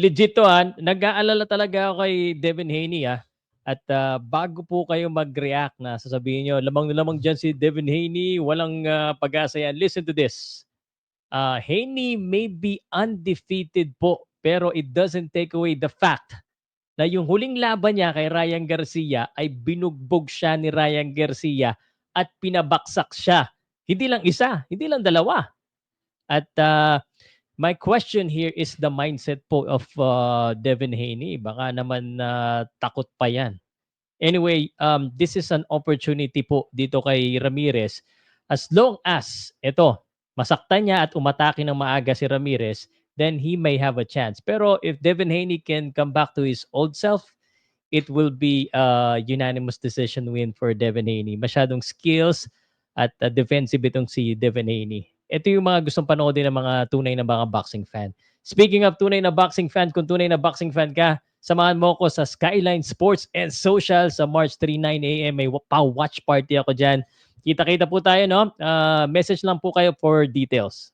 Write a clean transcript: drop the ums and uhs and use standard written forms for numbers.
Legit 'to, nag-aalala talaga ako kay Devin Haney, at, bago po kayo mag-react na sasabihin niyo, "Lamang na lamang diyan si Devin Haney, walang, pag-asa yan." Listen to this, Haney may be undefeated po, pero it doesn't take away the fact na yung huling laban niya kay Ryan Garcia ay binugbog siya ni Ryan Garcia at pinabaksak siya. Hindi lang isa, hindi lang dalawa. At, my question here is the mindset po of, Devin Haney. Baka naman, takot pa 'yan. Anyway, this is an opportunity po dito kay Ramirez. As long as eto, masaktan niya at umatake ng maaga si Ramirez, then he may have a chance. Pero if Devin Haney can come back to his old self, it will be a unanimous decision win for Devin Haney. Masyadong skills at defensive itong si Devin Haney. Ito yung mga gustong panoodin ng mga tunay na mga boxing fan. Speaking of tunay na boxing fan, kung tunay na boxing fan ka, samahan mo ko sa Skyline Sports and Social sa March 3, 9 a.m. May pa-watch party ako dyan. Kita-kita po tayo, no? Message lang po kayo for details.